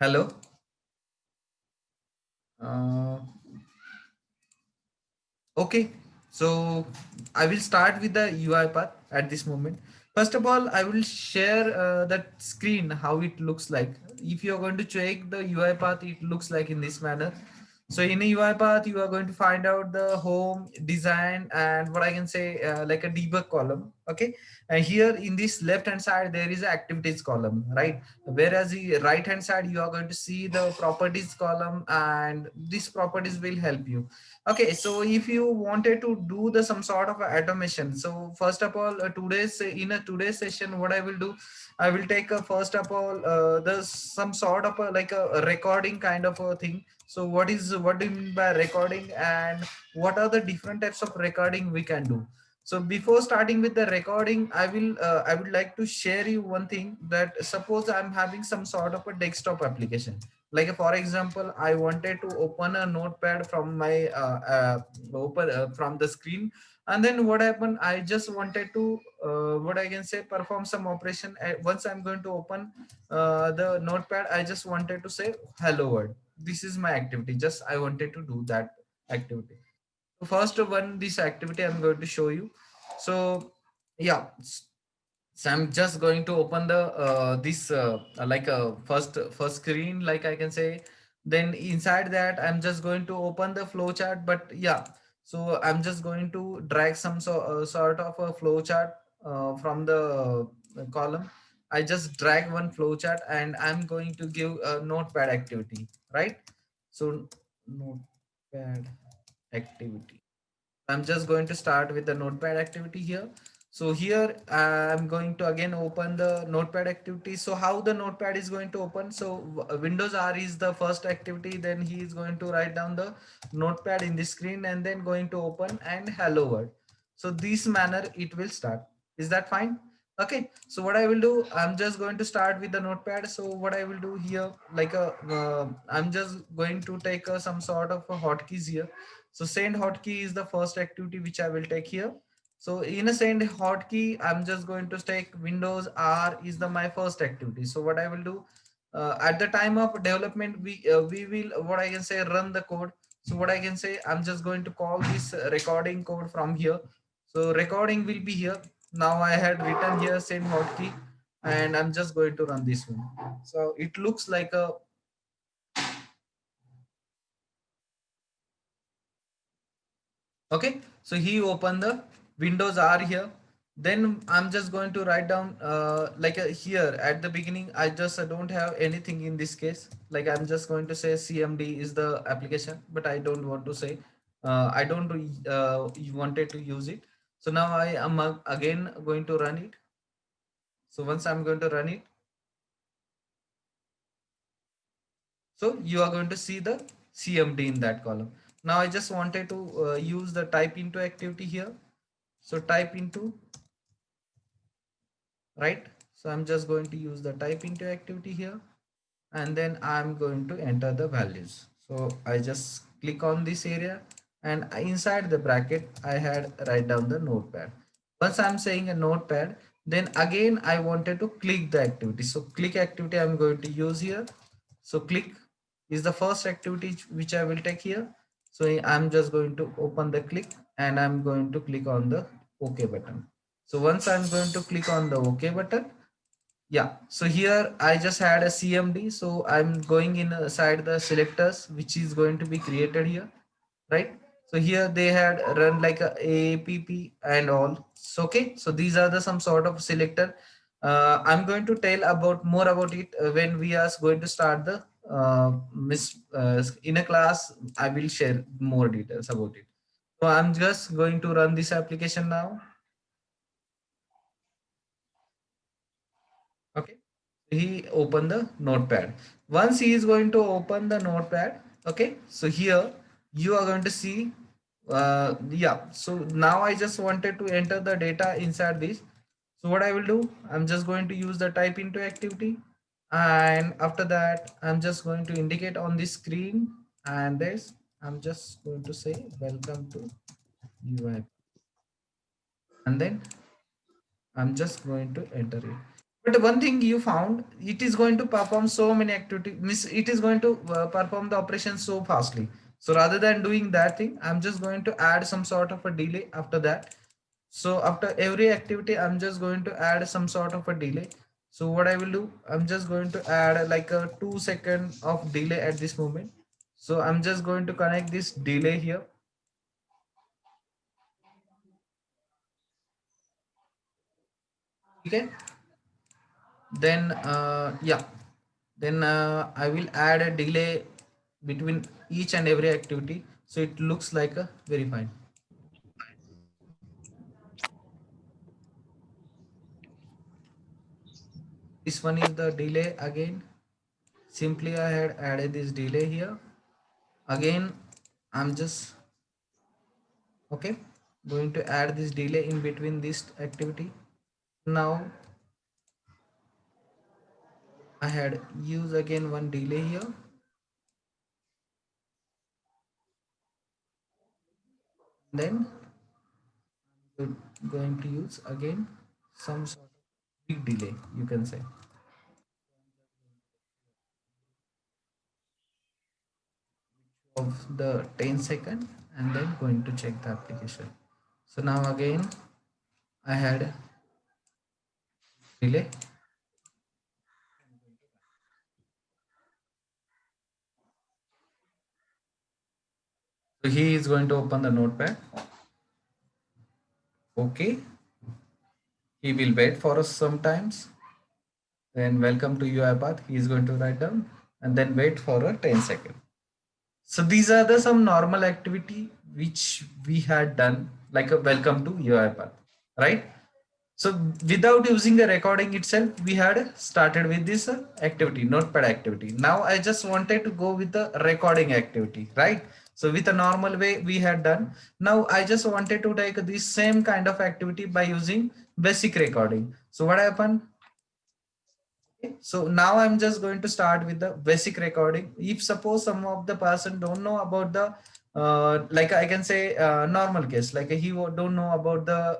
Hello. Uh, okay. So I will start with the UI path at this moment. First of all, I will share that screen, how it looks like. If you are going to check the UI path, it looks like in this manner. So in a UI path, you are going to find out the home design and what I can say like a debug column. Okay. And here in this left hand side, there is a activities column, right? Whereas the right hand side, you are going to see the properties column, and these properties will help you. Okay, so if you wanted to do the some sort of automation, so first of all, today's session, what I will do, I will take first of all the some sort of like a recording kind of a thing. So what do you mean by recording, and what are the different types of recording we can do? So before starting with the recording, I would like to share you one thing, that suppose I'm having some sort of a desktop application. Like for example, I wanted to open a notepad from my open from the screen, and then what happened, I just wanted to what I can say, perform some operation. Once I'm going to open the notepad, I just wanted to say hello world. This is my activity, just I wanted to do that activity. So first one, this activity I'm going to show you. So yeah, so I'm just going to open the this like a first screen, like I can say. Then inside that, I'm just going to open the flowchart. But yeah, so I'm just going to drag some sort of a flowchart from the column. I just drag one flowchart, and I'm going to give a notepad activity, right? So notepad activity. I'm just going to start with the notepad activity here. So here I'm going to again open the notepad activity. So how the notepad is going to open? So Windows R is the first activity. Then he is going to write down the notepad in the screen, and then going to open and hello world. So this manner it will start. Is that fine? Okay. So what I will do, I'm just going to start with the notepad. So what I will do here, like I'm just going to take some sort of a hotkeys here. So send hotkey is the first activity which I will take here. So in a send hotkey, I'm just going to take Windows R is the my first activity. So what I will do, at the time of development, we will, what I can say, run the code. So what I can say, I'm just going to call this recording code from here. So recording will be here. Now I had written here send hotkey, and I'm just going to run this one. So it looks like a, okay. So he opened the Windows R here. Then I'm just going to write down like here at the beginning, I just don't have anything in this case. Like I'm just going to say CMD is the application, but I don't want to say, I don't you wanted to use it. So now I am again going to run it. So once I'm going to run it, so you are going to see the CMD in that column. Now I just wanted to use the type into activity here. So type into, right? So I'm just going to use the type into activity here, and then I'm going to enter the values. So I just click on this area, and inside the bracket I had write down the notepad. Once I'm saying a notepad, then again I wanted to click the activity. So click activity I'm going to use here. So click is the first activity which I will take here. So I'm just going to open the click, and I'm going to click on the OK button. So once I'm going to click on the OK button, yeah, so here I just had a CMD. So I'm going inside the selectors, which is going to be created here, right? So here they had run like a APP and all. So okay, so these are the some sort of selector. I'm going to tell about more about it when we are going to start the in a class. I will share more details about it. So I'm just going to run this application now. Okay, he open the notepad. Once he is going to open the notepad, okay, so here you are going to see yeah, so now I just wanted to enter the data inside this. So what I will do, I'm just going to use the type into activity, and after that I'm just going to indicate on the screen, and this I'm just going to say welcome to UI, and then I'm just going to enter it. But one thing you found, it is going to perform so many activity, means it is going to perform the operation so fastly. So rather than doing that thing, I'm just going to add some sort of a delay after that. So after every activity, I'm just going to add some sort of a delay. So what I will do, I'm just going to add like a 2 second of delay at this moment. So I'm just going to connect this delay here. Okay. Then yeah, then I will add a delay between each and every activity, so it looks like a very fine. This one is the delay again. Simply I had added this delay here. Again, I'm just okay going to add this delay in between this activity. Now I had use again one delay here. Then you're going to use again some sort of big delay, you can say, of the 10 second, and then going to check the application. So now again I had delay. So he is going to open the notepad. Okay, he will wait for us sometimes. Then welcome to UiPath. He is going to write down and then wait for a 10 second. So these are the some normal activity which we had done, like a welcome to UiPath, right? So without using the recording itself, we had started with this activity, notepad activity. Now I just wanted to go with the recording activity, right? So with a normal way we had done. Now I just wanted to take this same kind of activity by using basic recording. So what happened? So now I'm just going to start with the basic recording. If suppose some of the person don't know about the like I can say normal case, like don't know about the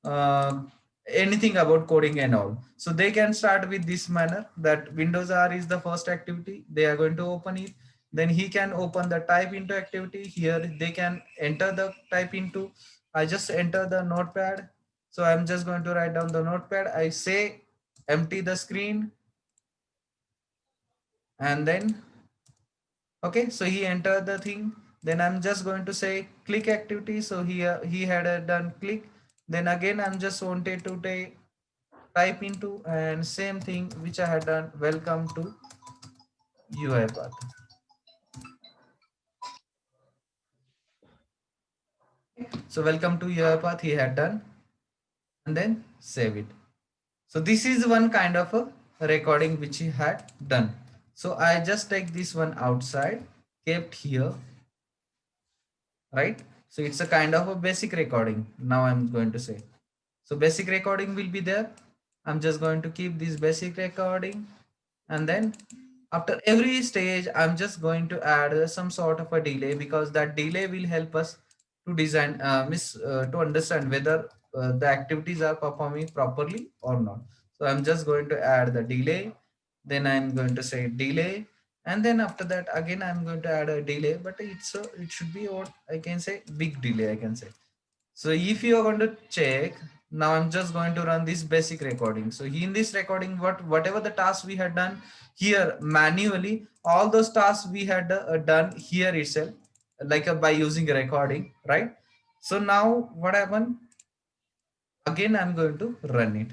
uh, anything about coding and all, so they can start with this manner, that Windows R is the first activity they are going to open it. Then he can open the type into activity. Here they can enter the type into, I just enter the notepad. So I'm just going to write down the notepad. I say empty the screen, and then okay, so he entered the thing. Then I'm just going to say click activity. So he had done click. Then again I'm just wanted to type into, and same thing which I had done, welcome to UiPath. So welcome to UiPath he had done, and then save it. So this is one kind of a recording which he had done. So I just take this one outside, kept here, right? So it's a kind of a basic recording. Now I'm going to say, so basic recording will be there. I'm just going to keep this basic recording, and then after every stage I'm just going to add some sort of a delay, because that delay will help us to design to understand whether the activities are performing properly or not. So I'm just going to add the delay, then I'm going to say delay, and then after that again I'm going to add a delay, but it should be what I can say, big delay I can say. So if you are going to check, now I'm just going to run this basic recording. So in this recording, whatever the tasks we had done here manually, all those tasks we had done here itself, like by using a recording, right? So now what happened? Again, I'm going to run it.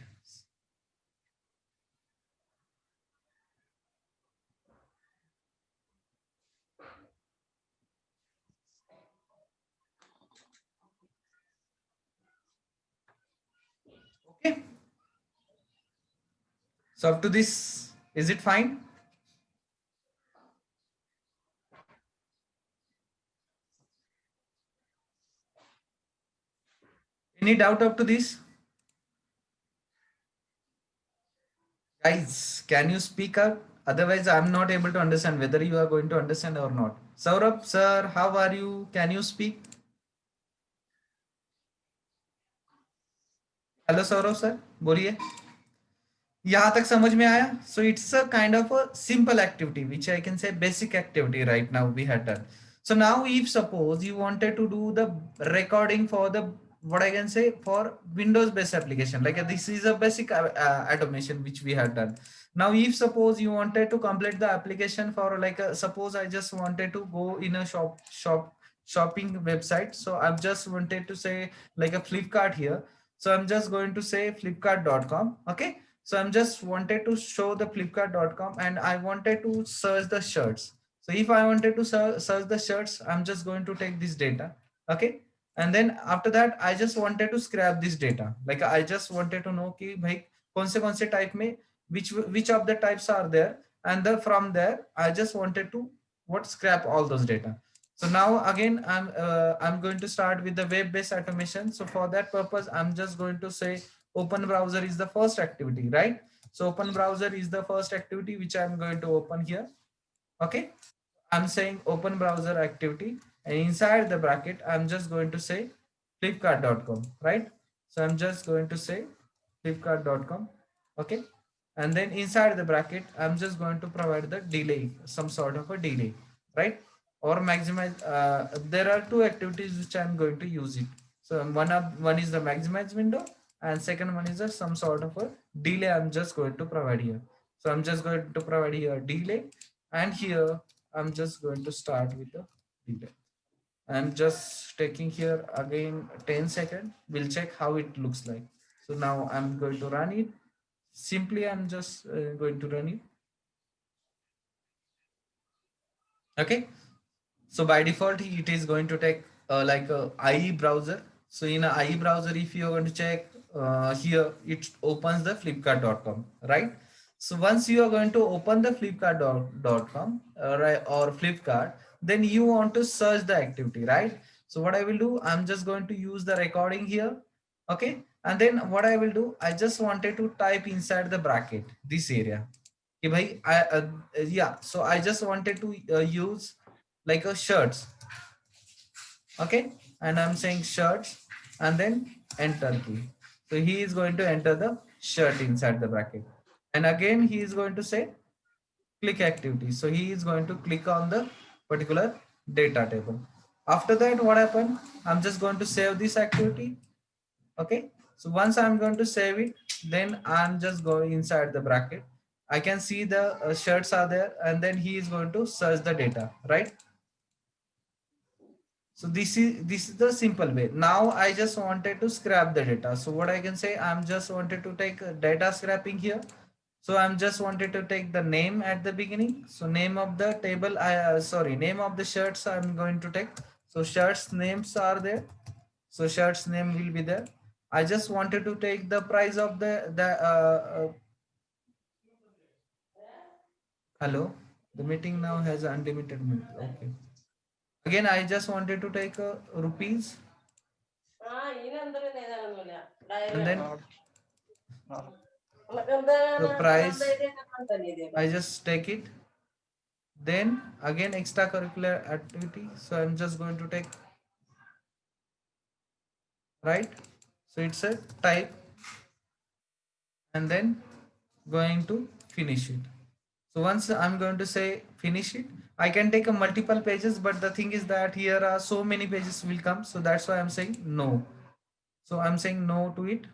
Okay. So up to this, is it fine? Any doubt up to this? Guys, can you speak up? Otherwise, I'm not able to understand whether you are going to understand or not. Saurabh, sir, how are you? Can you speak? Hello Saurabh sir, बोलिए. यहाँ तक समझ में आया? So it's a kind of a simple activity which I can say basic activity right now we had done. So now if suppose you wanted to do the recording for the, what I can say, for Windows based application, like this is a basic automation which we had done. Now if suppose you wanted to complete the application for like a, suppose I just wanted to go in a shopping website, so I've just wanted to say like a Flipkart here, so I'm just going to say flipkart.com. Okay, so I'm just wanted to show the flipkart.com and I wanted to search the shirts. So if I wanted to search the shirts, I'm just going to take this data. Okay, and then after that I just wanted to scrap this data, like I just wanted to know कि भाई कौन से type में which of the types are there, and the from there I just wanted to what scrap all those data. So now again I'm going to start with the web based automation. So for that purpose I'm just going to say open browser is the first activity, right? So open browser is the first activity which I'm going to open here. Okay, I'm saying open browser activity, and inside the bracket I'm just going to say flipkart.com, right? So I'm just going to say flipkart.com. Okay, and then inside the bracket I'm just going to provide the delay, some sort of a delay, right? Or maximize, there are two activities which I'm going to use it. So one is the maximize window, and second one is a some sort of a delay I'm just going to provide here. So I'm just going to provide here delay, and here I'm just going to start with the delay. I'm just taking here again 10 seconds. We'll check how it looks like. So now I'm going to run it. Simply I'm just going to run it. Okay, so by default it is going to take like a IE browser. So in a IE browser, if you're going to check here, it opens the flipkart.com, right? So once you are going to open the flipkart.com right, or Flipkart, then you want to search the activity, right? So what I will do, I'm just going to use the recording here. Okay, and then what I will do, I just wanted to type inside the bracket this area कि भाई yeah, so I just wanted to use like a shirts. Okay, and I'm saying shirts, and then enter key. So he is going to enter the shirt inside the bracket, and again he is going to say click activity. So he is going to click on the particular data table. After that, what happened, I'm just going to save this activity. Okay, so once I'm going to save it, then I'm just going inside the bracket. I can see the shirts are there, and then he is going to search the data, right? So this is the simple way. Now I just wanted to scrap the data. So what I can say, I'm just wanted to take data scrapping here. So I'm just wanted to take the name at the beginning. So name of the table, sorry, name of the shirts I'm going to take. So shirts names are there. So shirts name will be there. I just wanted to take the price of the hello. The meeting now has unlimited minutes. Okay. Again, I just wanted to take rupees, and then the price. I just take it. Then again extracurricular activity. So I'm just going to take, right. So it's a type, and then going to finish it. So once I'm going to say finish it, I can take a multiple pages, but the thing is that here are so many pages will come. So that's why I'm saying no. So I'm saying no to it.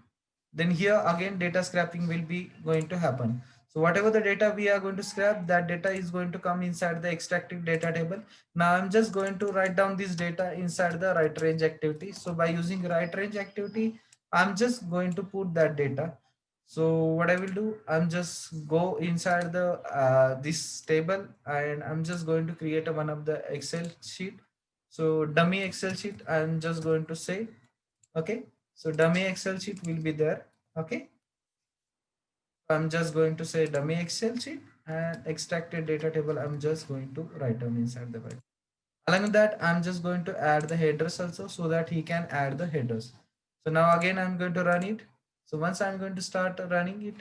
Then here again data scrapping will be going to happen. So whatever the data we are going to scrap, that data is going to come inside the extracted data table. Now I'm just going to write down this data inside the right range activity. So by using right range activity, I'm just going to put that data. So what I will do, I'm just go inside the this table, and I'm just going to create a one of the Excel sheet. So dummy Excel sheet, I'm just going to say, okay, so dummy Excel sheet will be there. Okay, I'm just going to say dummy Excel sheet, and extracted data table I'm just going to write down inside the bracket. Along with that, I'm just going to add the headers also, so that he can add the headers. So now again I'm going to run it. So once I'm going to start running it,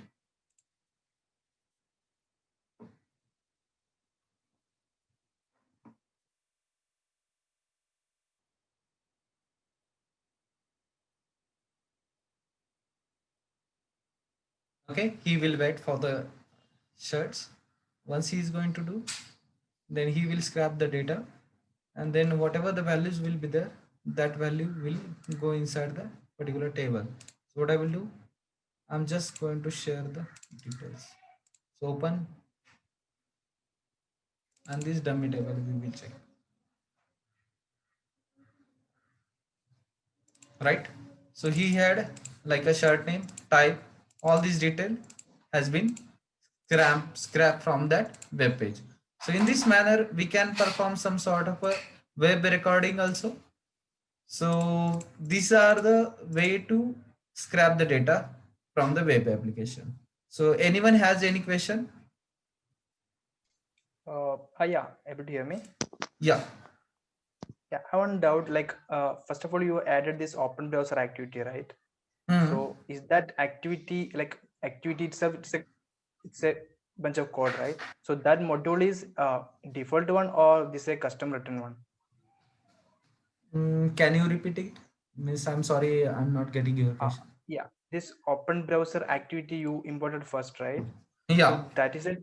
Okay, he will wait for the shirts. Once he is going to do, then he will scrap the data, and then whatever the values will be there, that value will go inside the particular table. So what I will do, I'm just going to share the details. So open, and this dummy table we will check, right? So he had like a shirt name, type, all this detail has been scrap from that web page. So in this manner we can perform some sort of a web recording also. So these are the way to scrap the data from the web application. So anyone has any question? Yeah, able to hear me? Yeah. Yeah, I want to doubt like first of all you added this open browser activity, right? Hmm. So is that activity like activity itself? It's a bunch of code, right? So that module is default one or this is a custom written one? Can you repeat it? Miss, I'm sorry, I'm not getting your Uh, question. yeah, this open browser activity you imported first, right? Yeah. So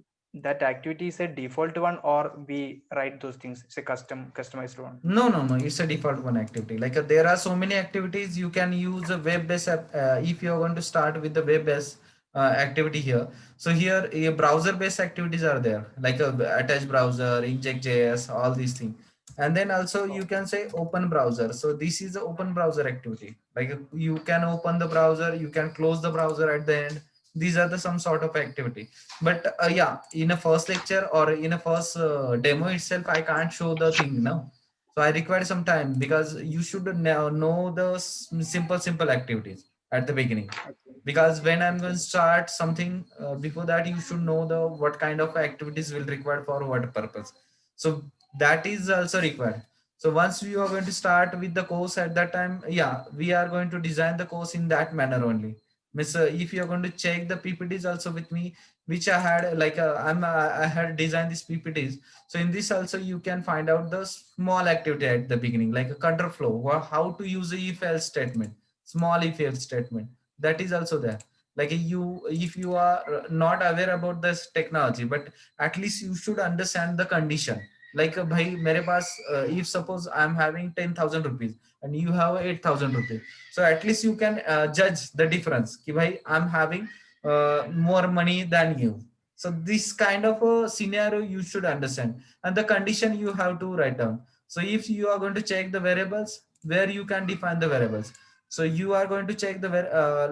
that activity is a default one or we write those things? It's a customized one. No, no, no. It's a default one activity. Like there are so many activities you can use a web-based app. If you are going to start with the web-based activity here, so here browser-based activities are there, like a attached browser, inject.js, all these things. And then also you Oh, can say open browser. So this is the open browser activity. Like you can open the browser, you can close the browser at the end. These are the some sort of activity. But yeah, in a first lecture or in a first demo itself, I can't show the thing now, so I required some time because you should now know the simple activities at the beginning. okay, Because when I'm going okay. to start something, before that you should know the what kind of activities will required for what purpose. So that is also required. So once we are going to start with the course at that time, yeah, we are going to design the course in that manner only. Miss, if you are going to check the PPTs also with me, which I had like I had designed these PPTs. So in this also you can find out the small activity at the beginning, like a control flow, or how to use a if else statement, small if else statement. That is also there. Like you, if you are not aware about this technology, but at least you should understand the condition. Like bhai, mere paas, if suppose I'm having 10,000 rupees and you have 8,000 rupees, so at least you can judge the difference. Ki bhai, I'm having more money than you. So this kind of a scenario you should understand, and the condition you have to write down. So if you are going to check the variables, where you can define the variables. So you are going to check the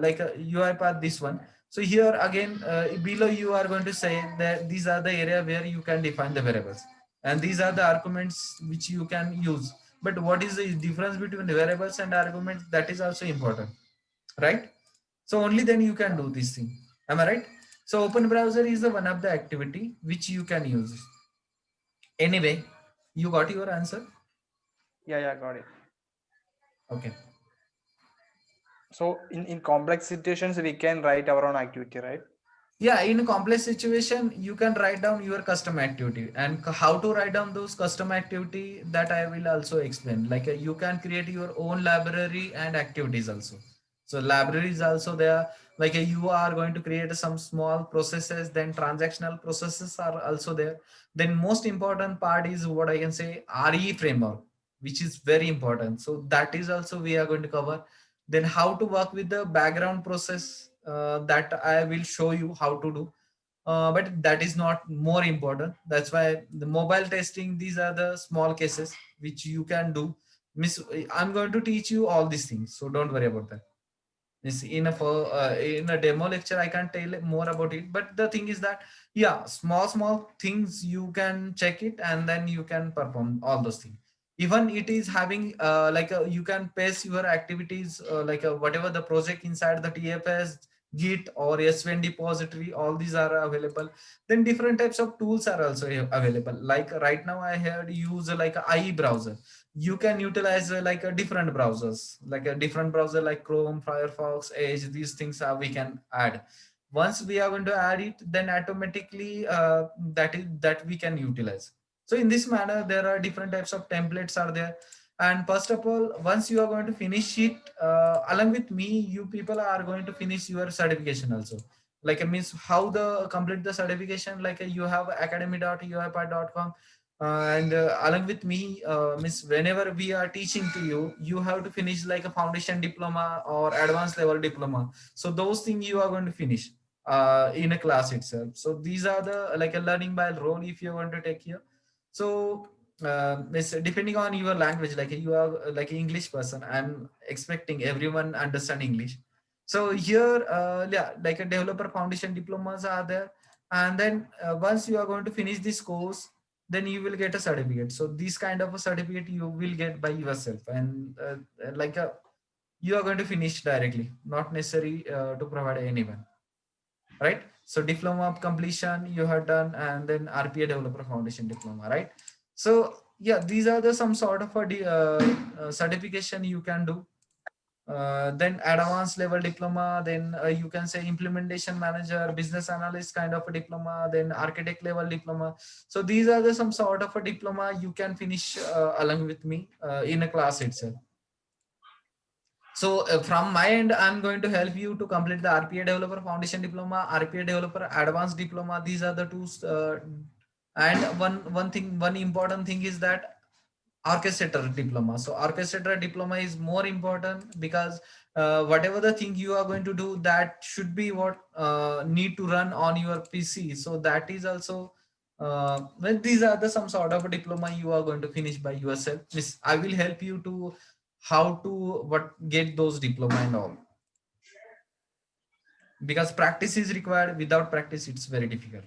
like UiPath, this one. So here again, below you are going to say that these are the area where you can define the variables, and these are the arguments which you can use. But what is the difference between the variables and arguments? That is also important, right? So only then you can Yeah, do this thing. Am I right? So open browser is the one of the activity which you can use. Anyway, you got your answer. yeah, got it. Okay. So in complex situations we can write our own activity, right? Yeah, in a complex situation you can write down your custom activity, and how to write down those custom activity, that I will also explain. Like you can create your own library and activities also. So libraries also there, like you are going to create some small processes, then transactional processes are also there. Then most important part is what I can say, RE framework, which is very important. So that is also we are going to cover. Then how to work with the background process, that I will show you how to do. But that is not more important. That's why the mobile testing, these are the small cases which you can do. Miss, I'm going to teach you all these things, so don't worry about that. This in a demo lecture I can't tell more about it, but the thing is that yeah, small things you can check it, and then you can perform all those things. Even it is having like you can paste your activities, like whatever the project inside the TFS, Git or SVN depository, all these are available. Then different types of tools are also available. Like right now I had use like a IE browser. You can utilize like a different browsers, like a different browser like Chrome, Firefox, Edge. These things are we can add. Once we are going to add it, then automatically that we can utilize. So in this manner there are different types of templates are there. And first of all, once you are going to finish it, along with me, you people are going to finish your certification also. like it means how the complete the certification, like you have academy.uipath.com, and along with me, means whenever we are teaching to you, you have to finish like a foundation diploma or advanced level diploma. So those things you are going to finish in a class itself. So these are the like a learning by role if you want to take here. So it's depending on your language, like you are like an English person, I'm expecting everyone understand English. So here, yeah, like a developer foundation diplomas are there, and then once you are going to finish this course, then you will get a certificate. So this kind of a certificate you will get by yourself, and like you are going to finish directly, not necessary to provide anyone, right? So diploma of completion you have done, and then RPA developer foundation diploma, right? So yeah, these are the some sort of a certification you can do. Then advanced level diploma, then you can say implementation manager, business analyst kind of a diploma, then architect level diploma. So these are the some sort of a diploma you can finish along with me in a class itself. So from my end, I'm going to help you to complete the RPA Developer Foundation Diploma, RPA Developer Advanced Diploma. These are the two. And one important thing is that orchestrator diploma. So orchestrator diploma is more important because whatever the thing you are going to do, that should be what need to run on your PC. So that is also well, these are the some sort of a diploma you are going to finish by yourself. I will help you to how to what get those diploma and all, because practice is required. Without practice it's very difficult.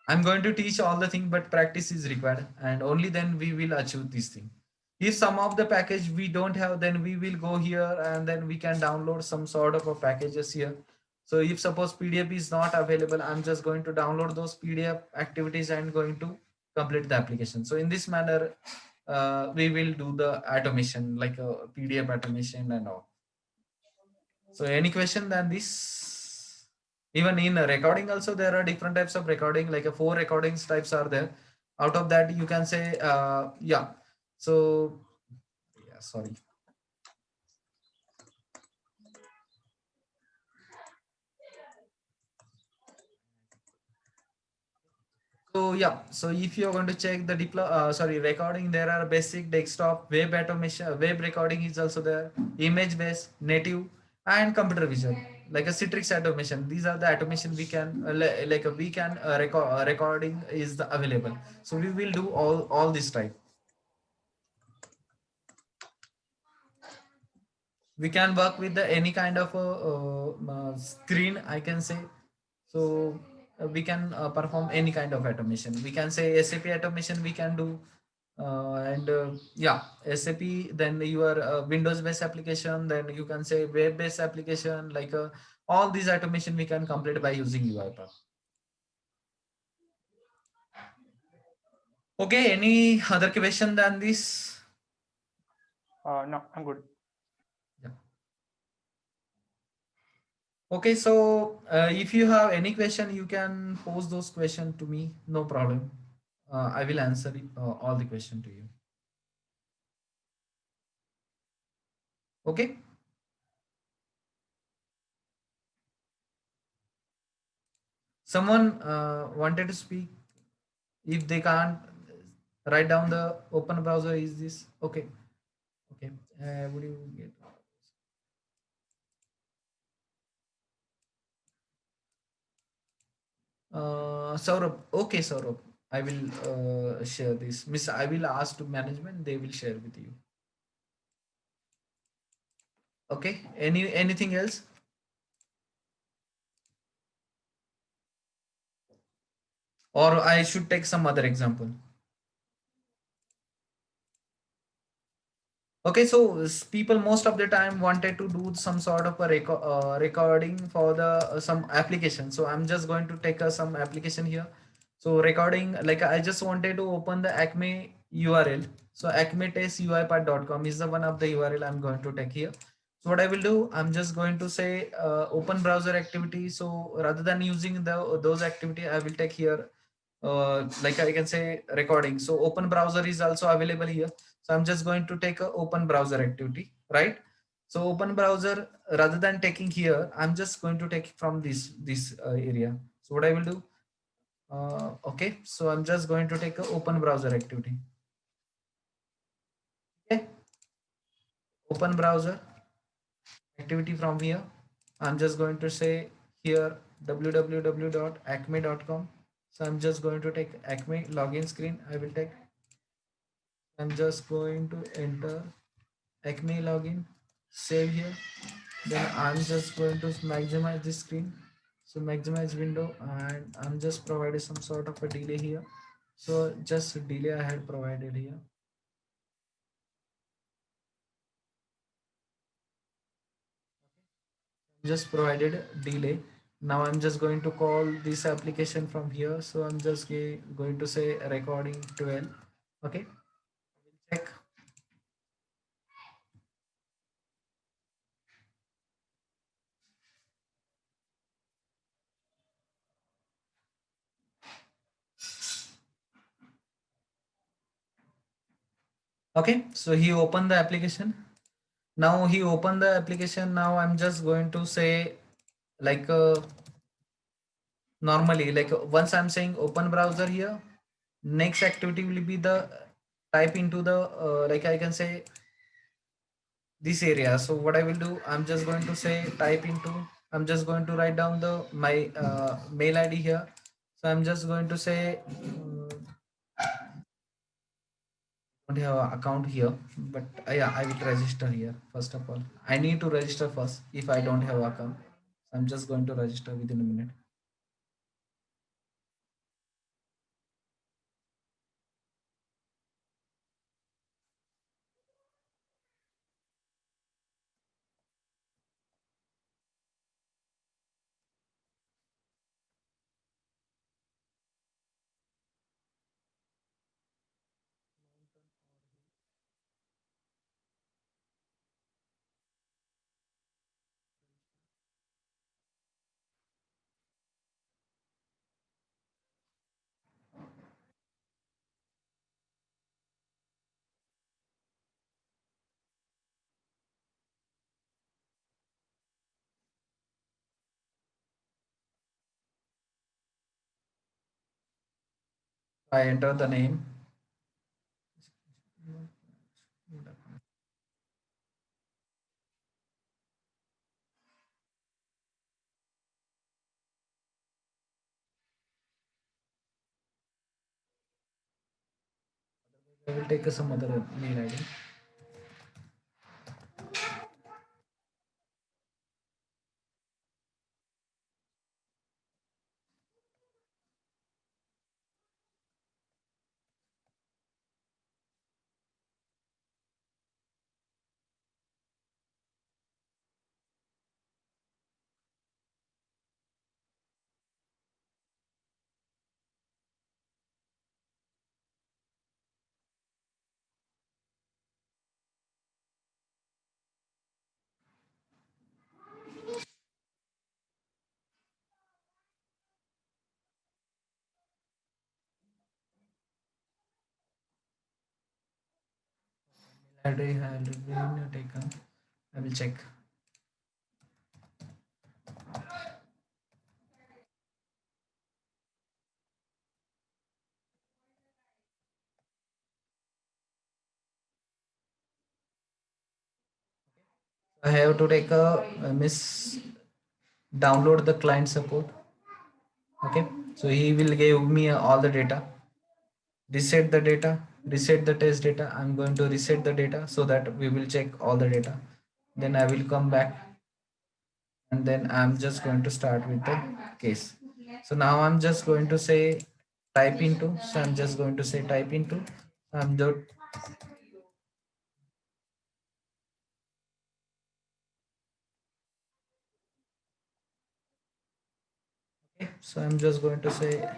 I'm going to teach all the thing, but practice is required, and only then we will achieve this thing. If some of the package we don't have, then we will go here and then we can download some sort of a packages here. So if suppose PDF is not available, I'm just going to download those PDF activities and going to complete the application. So in this manner, we will do the automation, like a PDF automation and all. So any question than this? Even in a recording also there are different types of recording, like a 4 recordings types are there. Out of that you can say, yeah. So yeah, sorry. So yeah, so if you're going to check the recording, there are basic desktop, web automation, web recording is also there, image based, native, and computer vision, like a Citrix automation. These are the automation we can we can recording is the available. So we will do all this type. We can work with the any kind of a screen, I can say. So we can perform any kind of automation. We can say SAP automation we can do, and yeah, SAP, then your Windows based application, then you can say web based application, like all these automation we can complete by using UiPath. Okay, any other question than this? No, I'm good. Yeah. Okay, so if you have any question, you can pose those questions to me. No problem. I will answer all the question to you. Okay. Someone wanted to speak. If they can't write down the open browser, is this okay? Okay. Would you get? Saurabh. Okay, Saurabh. I will share this. Miss, I will ask to management. They will share with you. Okay. Anything else? Or I should take some other example. Okay, so people most of the time wanted to do some sort of a recording for the some application. So I'm just going to take some application here. So recording, like I just wanted to open the Acme URL. So acmetestUiPath.com is the one of the URL I'm going to take here. So what I will do, I'm just going to say open browser activity. So rather than using those activity, I will take here like I can say recording. So open browser is also available here. So I'm just going to take a open browser activity, right? So open browser, rather than taking here, I'm just going to take from this area. So what I will do, okay, so I'm just going to take a open browser activity. Okay, open browser activity from here. I'm just going to say here www.acme.com. So I'm just going to take Acme login screen. I will take. I'm just going to enter Acme login, save here. Then I'm just going to maximize this screen. So maximize window, and I'm just providing some sort of a delay here. So just delay I had provided here. Just provided delay. Now I'm just going to call this application from here. So I'm just going to say recording 12. Okay, check. Okay, so he opened the application. Now he opened the application. Now I'm just going to say like normally, like once I'm saying open browser here, next activity will be the type into the like I can say this area. So what I will do, I'm just going to say type into, I'm just going to write down the my mail ID here. So I'm just going to say don't have an account here, but yeah, I will register here. First of all, I need to register first if I don't have account. So I'm just going to register within a minute. I enter the name. I will take some other mail ID. ID had been taken. I will check. I have to take a miss download the client support. Okay, so he will give me all the data. Reset the data, reset the test data. I'm going to reset the data so that we will check all the data. Then I will come back, and then I'm just going to start with the case. So now I'm just going to say type into. So I'm just going to say type into. I'm the okay. So I'm just going to say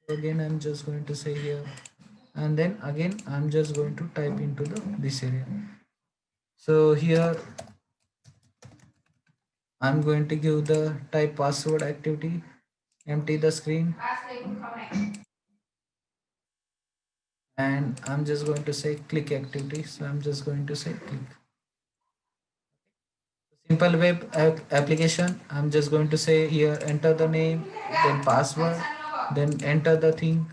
again. I'm just going to say here, and then again I'm just going to type into the this area. So here I'm going to give the type password activity. empty the screen, and I'm just going to say click activity. So I'm just going to say click. Simple web application. I'm just going to say here enter the name, then password, then enter the thing,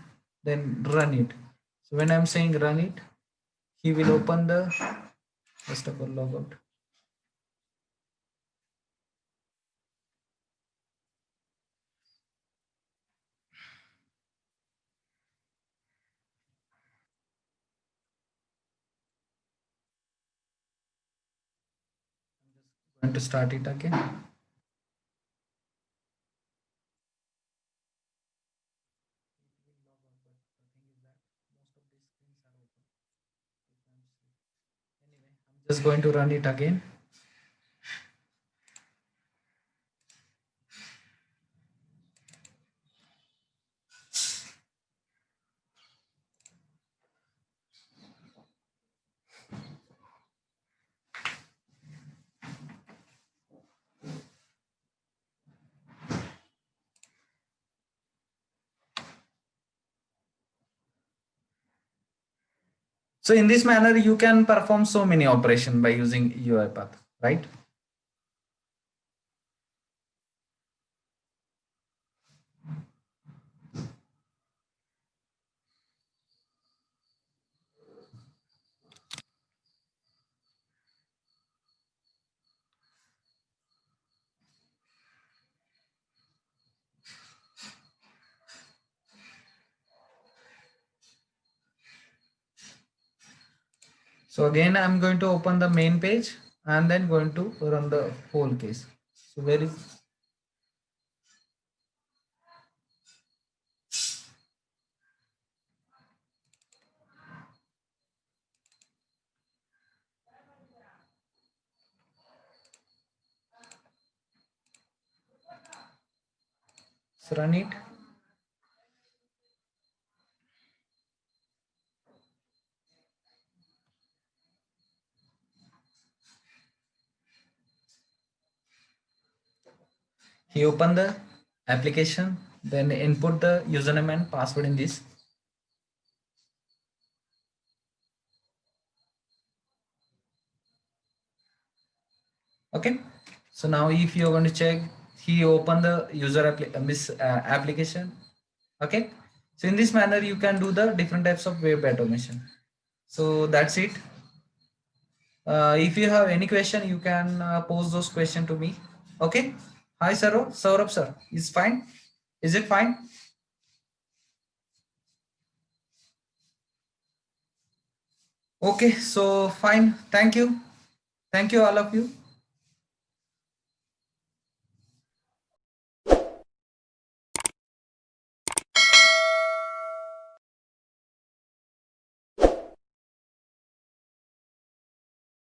then run it. So when I'm saying run it, he will open the first of all logout. Going to start it again. Just going to run it again. So in this manner, you can perform so many operations by using UiPath, right? So again, I'm going to open the main page and then going to run the whole case. So where is so run it. He open the application, then input the username and password in this. Okay. So now if you're going to check, he open the application. Okay. So in this manner, you can do the different types of web automation. So that's it. If you have any question, you can pose those questions to me. Okay. Hi, Saurabh sir. Is fine? Is it fine? Okay. So fine. Thank you. Thank you all of you.